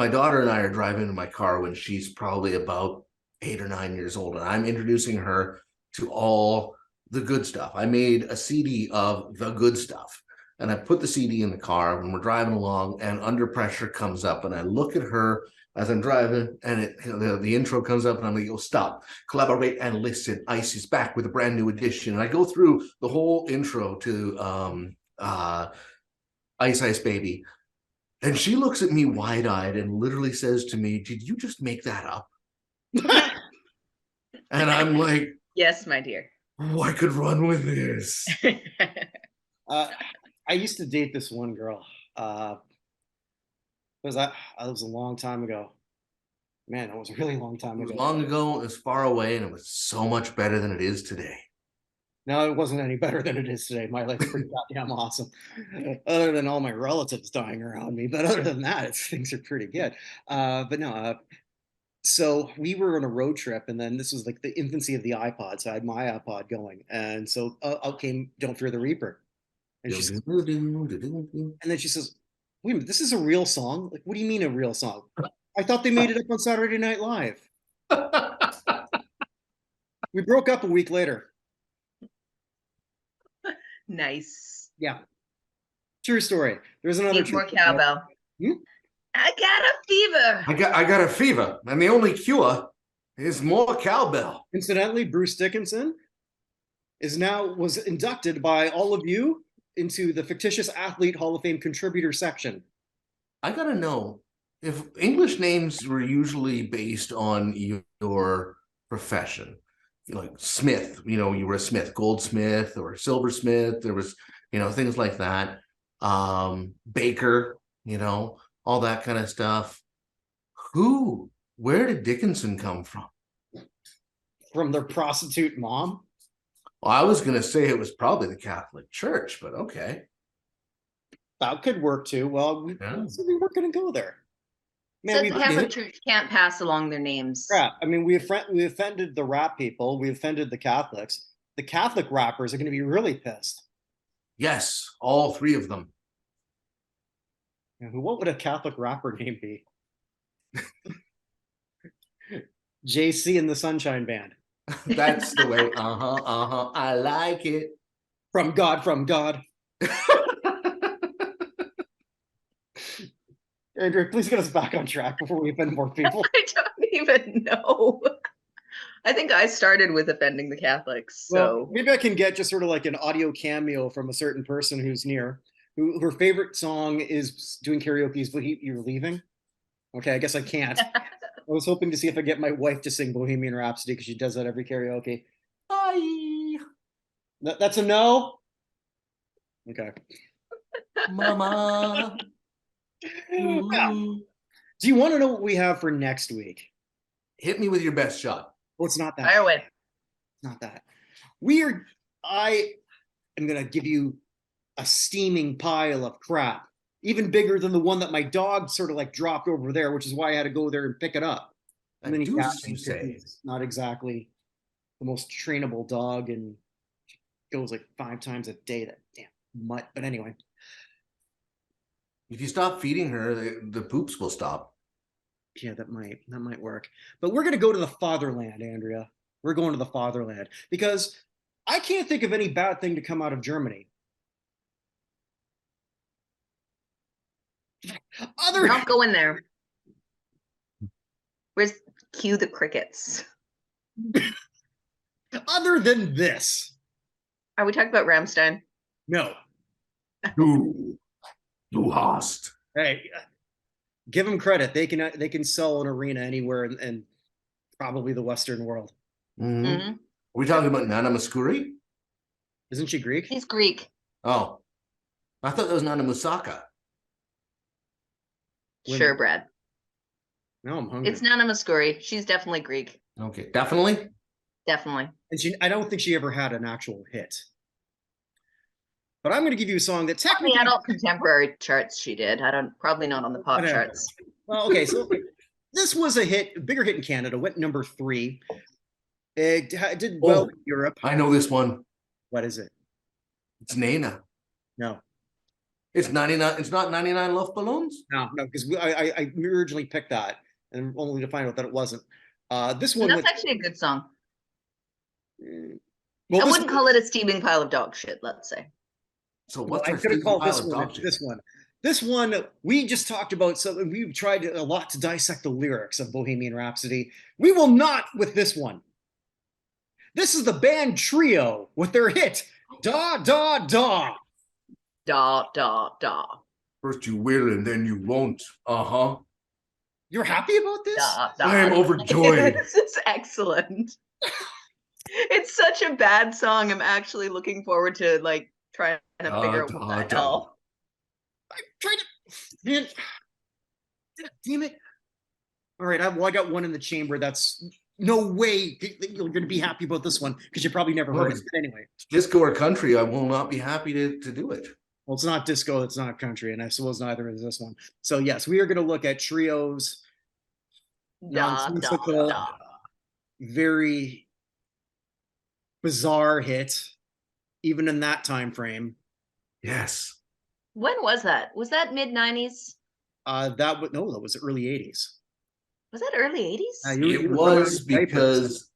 daughter and I are driving in my car when she's probably about 8 or 9 years old, and I'm introducing her to all the good stuff. I made a CD of the good stuff, and I put the CD in the car when we're driving along, and Under Pressure comes up, and I look at her as I'm driving, and the intro comes up, and I'm like, "Oh, stop, collaborate and listen. Ice is back with a brand new edition." And I go through the whole intro to Ice Ice Baby, and she looks at me wide-eyed and literally says to me, "Did you just make that up?" And I'm like, yes, my dear. "Oh, I could run with this." I used to date this one girl. That was a long time ago. Man, that was a really long time ago. It was long ago, it was far away, and it was so much better than it is today. No, it wasn't any better than it is today. My life's pretty goddamn awesome. Other than all my relatives dying around me. But other than that, things are pretty good. But no, so we were on a road trip, and then this was like the infancy of the iPod. So I had my iPod going. And so out came Don't Fear the Reaper. And then she says, wait a minute, this is a real song? Like, what do you mean a real song? I thought they made it up on Saturday Night Live. We broke up a week later. Nice. Yeah. True story. There's another Need more cowbell. Hmm? I got a fever. I got a fever, and the only cure is more cowbell. Incidentally, Bruce Dickinson was inducted by all of you into the fictitious athlete Hall of Fame contributor section. I gotta know, if English names were usually based on your profession, like Smith, you know, you were a Smith, goldsmith or silversmith. There was, you know, things like that. Baker, you know, all that kind of stuff. Where did Dickinson come from? From their prostitute mom? Well, I was going to say it was probably the Catholic Church, but okay. That could work too. Well, we weren't going to go there. Man, So the Catholic Church can't pass along their names. Crap. I mean, we offended the rap people. We offended the Catholics. The Catholic rappers are going to be really pissed. Yes, all three of them. What would a Catholic rapper name be? JC and the Sunshine Band. That's the way. I like it. From God, from God. Andrea, please get us back on track before we offend more people. I don't even know. I think I started with offending the Catholics. So well, maybe I can get just sort of like an audio cameo from a certain person who's near, who her favorite song is doing karaoke is You're Leaving. Okay, I guess I can't. I was hoping to see if I get my wife to sing Bohemian Rhapsody because she does that every karaoke. Bye. That's a no? Okay. Mama. Now, do you want to know what we have for next week? Hit me with your best shot. Well, it's not that. Fire away. It's not that. I am going to give you a steaming pile of crap, even bigger than the one that my dog sort of like dropped over there, which is why I had to go there and pick it up. And then you say it's not exactly the most trainable dog and goes like 5 times a day. That damn mutt. But anyway. If you stop feeding her, the poops will stop. Yeah, that might work. But we're going to go to the fatherland, Andrea. We're going to the fatherland because I can't think of any bad thing to come out of Germany. Not going there. Where's cue the crickets? Other than this. Are we talking about Rammstein? No. Du hast. Hey, give them credit. They can sell an arena anywhere in probably the Western world. Mm-hmm. Mm-hmm. Are we talking about Nana Mouskouri? Isn't she Greek? He's Greek. Oh, I thought that was Nana Moussaka. Sure, Brad. No, I'm hungry. It's Nana Mouskouri. She's definitely Greek. Okay, definitely. Definitely. And I don't think she ever had an actual hit. But I'm going to give you a song that technically... On the adult contemporary charts she did. Probably not on the pop charts. Well, okay, so this was a bigger hit in Canada, went number 3. It did well in Europe. I know this one. What is it? It's Nena. No. It's 99. It's not 99 Luftballons? No, because I originally picked that, and only to find out that it wasn't. This one... That's actually a good song. Well, I wouldn't call it a steaming pile of dog shit, let's say. So what's I could have called this one. This one we just talked about. So we've tried a lot to dissect the lyrics of Bohemian Rhapsody. We will not with this one. This is the band Trio with their hit "Da Da Da." Da da da. First you will and then you won't. You're happy about this? Da, da. I am overjoyed. This is excellent. It's such a bad song. I'm actually looking forward to like trying to figure out what the hell. I'm trying to, man. Damn it! All right, I got one in the chamber. That's no way you're going to be happy about this one because you probably never heard it. But anyway, disco or country, I will not be happy to do it. Well, it's not disco, it's not country, and I suppose neither is this one. So yes, we are going to look at Trio's nonsensical, very bizarre hit, even in that time frame. Yes. When was that? Was that mid-90s? That was early 80s. Was that early 80s? It was because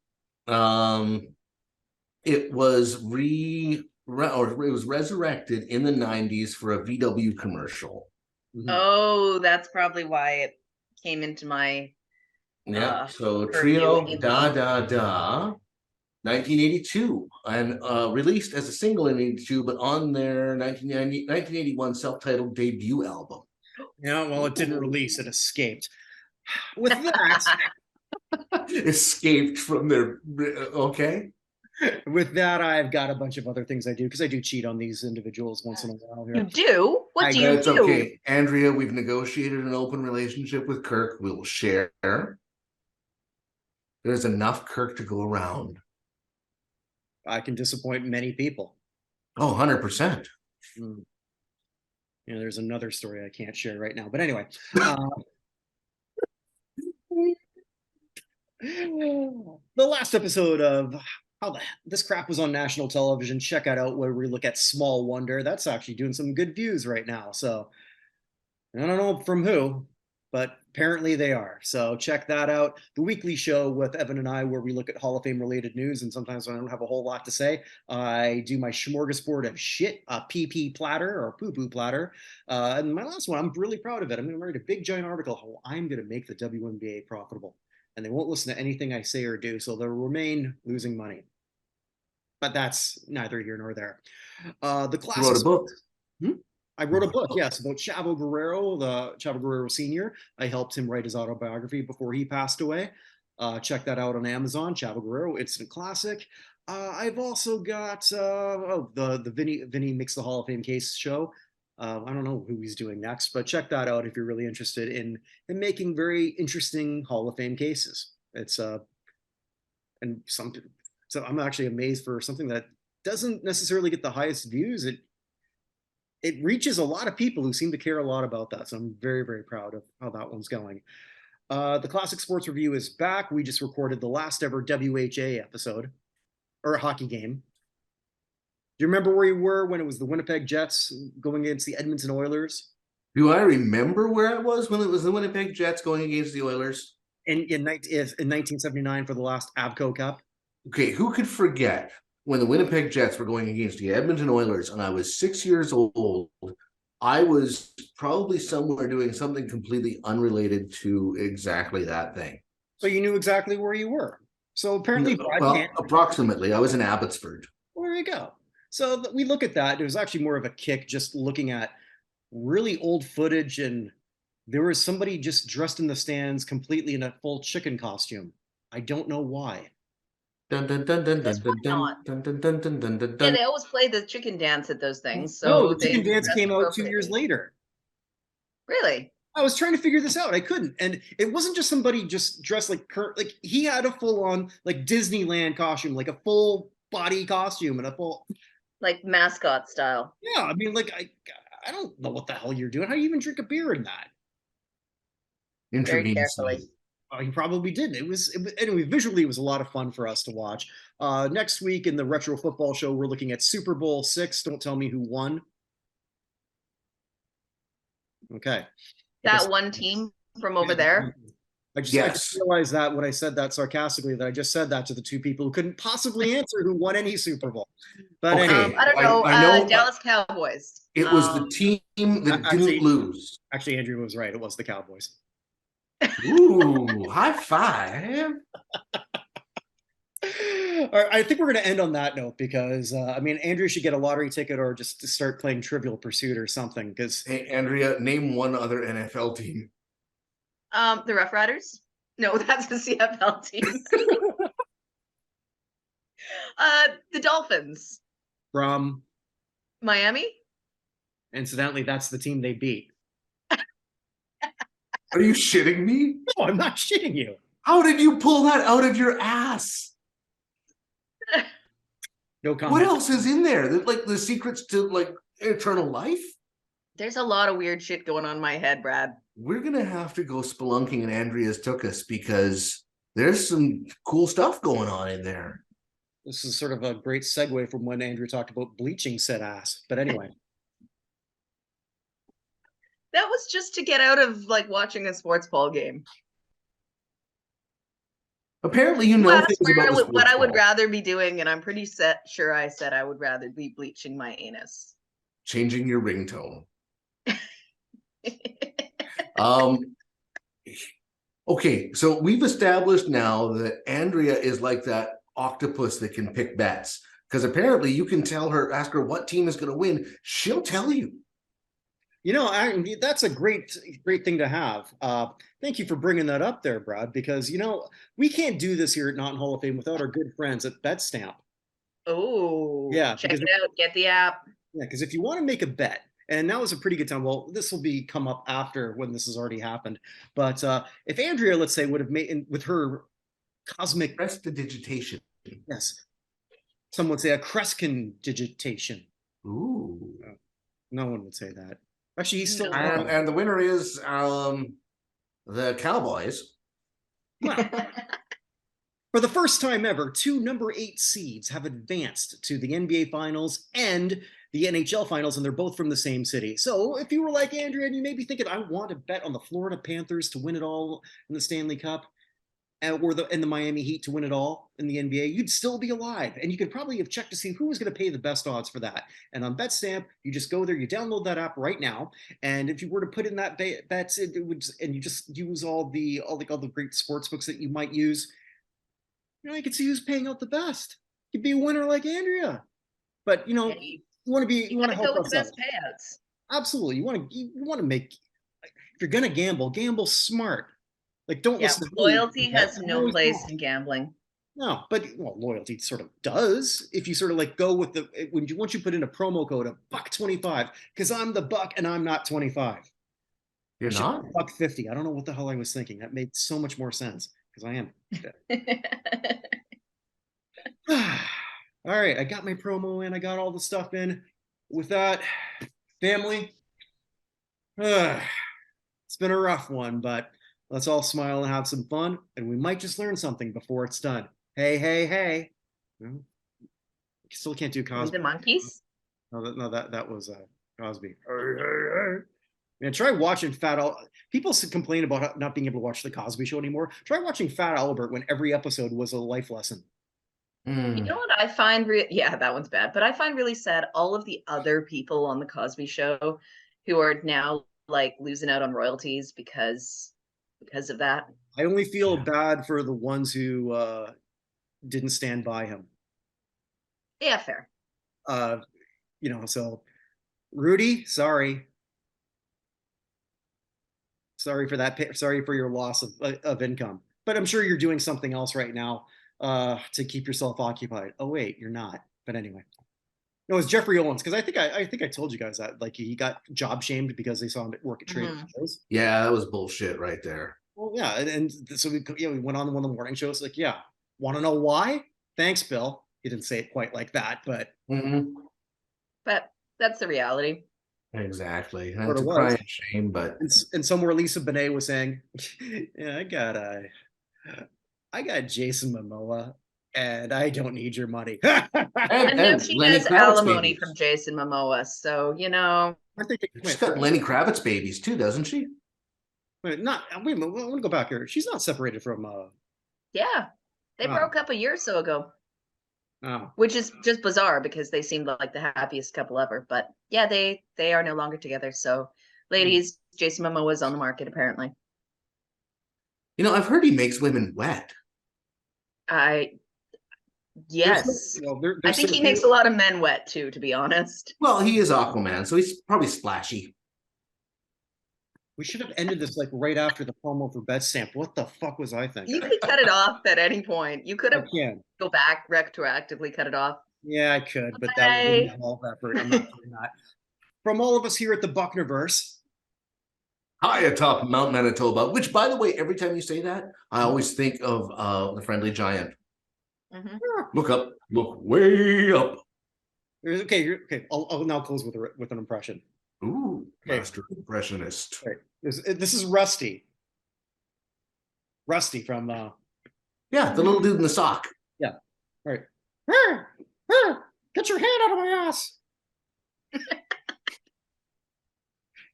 it was resurrected in the 90s for a VW commercial. Mm-hmm. Oh, that's probably why it came into my so Trio Da Da Da 1982 and released as a single in 82, but on their 1981 self-titled debut album. Yeah, well, it didn't release, it escaped. With that, escaped from their okay. With that, I've got a bunch of other things I do because I do cheat on these individuals once in a while You here. do? What do you That's do? okay, Andrea. We've negotiated an open relationship with Kirk. We'll share. There's enough Kirk to go around. I can disappoint many people. Oh, 100%. There's another story I can't share right now. But anyway, the last episode of how this crap was on national television, check it out, where we look at Small Wonder. That's actually doing some good views right now. So I don't know from who, but apparently they are. So check that out. The weekly show with Evan and I, where we look at Hall of Fame related news. And sometimes when I don't have a whole lot to say, I do my smorgasbord of shit, a pee platter or poo platter. And my last one, I'm really proud of it. I'm going to write a big giant article how I'm going to make the WNBA profitable. And they won't listen to anything I say or do. So they'll remain losing money. But that's neither here nor there. The classic. You wrote a book. I wrote a book, yes, about Chavo Guerrero, the Chavo Guerrero Sr. I helped him write his autobiography before he passed away. Check that out on Amazon, Chavo Guerrero, instant classic. I've also got the Vinny Makes the Hall of Fame Case show. I don't know who he's doing next, but check that out if you're really interested in making very interesting Hall of Fame cases. It's and something. So I'm actually amazed for something that doesn't necessarily get the highest views. It reaches a lot of people who seem to care a lot about that. So I'm very, very proud of how that one's going. The Classic Sports Review is back. We just recorded the last ever WHA episode, or a hockey game. Do you remember where you were when it was the Winnipeg Jets going against the Edmonton Oilers? Do I remember where I was when it was the Winnipeg Jets going against the Oilers? In 1979 for the last Avco Cup? Okay, who could forget when the Winnipeg Jets were going against the Edmonton Oilers and I was 6 years old? I was probably somewhere doing something completely unrelated to exactly that thing. So you knew exactly where you were. So apparently, approximately. I was in Abbotsford. Well, there you go. So we look at that. It was actually more of a kick just looking at really old footage, and there was somebody just dressed in the stands completely in a full chicken costume. I don't know why. Yeah, they always play the chicken dance at those things. So no, the chicken dance came out 2 years later. Really? I was trying to figure this out. I couldn't. And it wasn't just somebody just dressed like Kirk. Like he had a full-on like Disneyland costume, like a full body costume and a full like mascot style. Yeah, I mean, like I don't know what the hell you're doing. How do you even drink a beer in that? Very carefully. He probably didn't. Anyway, visually it was a lot of fun for us to watch. Next week in the Retro Football Show, we're looking at Super Bowl VI. Don't tell me who won. Okay. That one team from over there. I just realized that when I said that sarcastically, that I just said that to the two people who couldn't possibly answer who won any Super Bowl. But anyway, I don't know. I know Dallas Cowboys. It was the team that didn't lose. Actually, Andrew was right. It was the Cowboys. Ooh, high five. All right, I think we're going to end on that note because, I mean, Andrew should get a lottery ticket or just to start playing Trivial Pursuit or something. Because hey, Andrea, name one other NFL team. The Rough Riders? No, that's the CFL team. The Dolphins. From Miami? Incidentally, that's the team they beat. Are you shitting me? No, I'm not shitting you. How did you pull that out of your ass? No comment. What else is in there? Like the secrets to like eternal life? There's a lot of weird shit going on in my head, Brad. We're gonna have to go spelunking in Andrea's took us because there's some cool stuff going on in there. This is sort of a great segue from when Andrew talked about bleaching said ass. But anyway. That was just to get out of like watching a sports ball game. Apparently, you know things about what I would rather be doing, and I'm pretty sure I said I would rather be bleaching my anus. Changing your ringtone. Okay, so we've established now that Andrea is like that octopus that can pick bets. Because apparently you can ask her what team is going to win. She'll tell you. That's a great thing to have. Thank you for bringing that up there, Brad, because we can't do this here at Not in Hall of Fame without our good friends at BetStamp. Oh, Yeah, check it out. Get the app. Yeah, because if you want to make a bet, and now is a pretty good time. Well, this will be come up after when this has already happened. But if Andrea, let's say, would have made with her cosmic prestidigitation. Yes, some would say a Kreskin digitation. Ooh, no one would say that. Actually, he's still and the winner is the Cowboys. Well, for the first time ever, 2 number 8 seeds have advanced to the NBA Finals and the NHL Finals, and they're both from the same city. So if you were like Andrea and you may be thinking, I want to bet on the Florida Panthers to win it all in the Stanley Cup, or the Miami Heat to win it all in the NBA, you'd still be alive. And you could probably have checked to see who was going to pay the best odds for that. And on BetStamp, you just go there, you download that app right now. And if you were to put in that bets, it would, and you just use all the great sports books that you might use, you could see who's paying out the best. You'd be a winner like Andrea. But you want to help us out. Payouts. Absolutely. You want to make, if you're going to gamble smart. Like, don't listen to loyalty has no place in gambling. No, but loyalty sort of does. If you sort of like go with once you put in a promo code of $1.25, because I'm the buck and I'm not 25. You're not $1.50. I don't know what the hell I was thinking. That made so much more sense because I am. All right, I got my promo in. I got all the stuff in. With that, family, it's been a rough one, but let's all smile and have some fun, and we might just learn something before it's done. Hey. No, still can't do Cosby. The monkeys? No, that was Cosby. Man, try watching people complain about not being able to watch the Cosby Show anymore. Try watching Fat Albert when every episode was a life lesson. You know what I find that one's bad, but I find really sad all of the other people on the Cosby Show who are now like losing out on royalties because of that. I only feel bad for the ones who didn't stand by him. Yeah, fair. So Rudy, sorry for that. Sorry for your loss of income, but I'm sure you're doing something else right now to keep yourself occupied. Oh wait, you're not. But anyway, no, it's Jeffrey Owens, because I think I told you guys that like he got job shamed because they saw him at work at trade shows. Yeah, that was bullshit right there. Well, yeah, and so we went on one of the morning shows. Like, yeah, want to know why? Thanks, Bill. He didn't say it quite like that, but but that's the reality. Exactly. It's a crying shame, but and somewhere Lisa Bonet was saying, yeah, I got Jason Momoa, and I don't need your money. and now she has alimony from Jason Momoa, so I think she's got Lenny Kravitz babies too, doesn't she? Wait a minute, I want to go back here. She's not separated from. Yeah, they broke up a year or so ago. Oh. Which is just bizarre because they seemed like the happiest couple ever. But yeah, they are no longer together. So, ladies, Jason Momoa is on the market apparently. I've heard he makes women wet. Yes. I think he makes a lot of men wet too, to be honest. Well, he is Aquaman, so he's probably splashy. We should have ended this like right after the promo for BetStamp. What the fuck was I thinking? You could cut it off at any point. You could have go back retroactively, cut it off. Yeah, I could, but that would be a whole effort. I'm not doing that. From all of us here at the Buchnerverse. High atop Mount Manitoba, which, by the way, every time you say that, I always think of the Friendly Giant. Look up, look way up. Okay. I'll now close with an impression. Ooh, master impressionist. Right. This is Rusty. Rusty from the little dude in the sock. Yeah. All right. Get your hand out of my ass.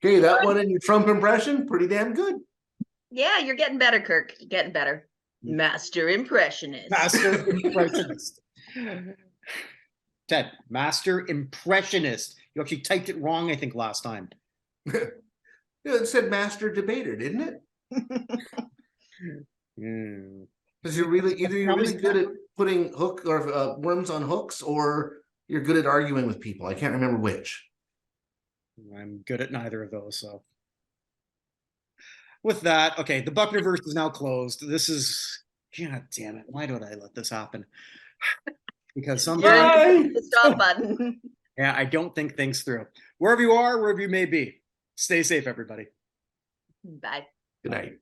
Okay, that one in your Trump impression, pretty damn good. Yeah, you're getting better, Kirk. You're getting better. Master impressionist. Master impressionist. Ted, master impressionist. You actually typed it wrong, I think, last time. It said master debater, didn't it? Because you're really good at putting worms on hooks, or you're good at arguing with people. I can't remember which. I'm good at neither of those. So with that, okay, the Buchner verse is now closed. This is, God damn it. Why did I let this happen? Because sometimes the stop button. yeah, I don't think things through. Wherever you are, wherever you may be, stay safe, everybody. Bye. Good night.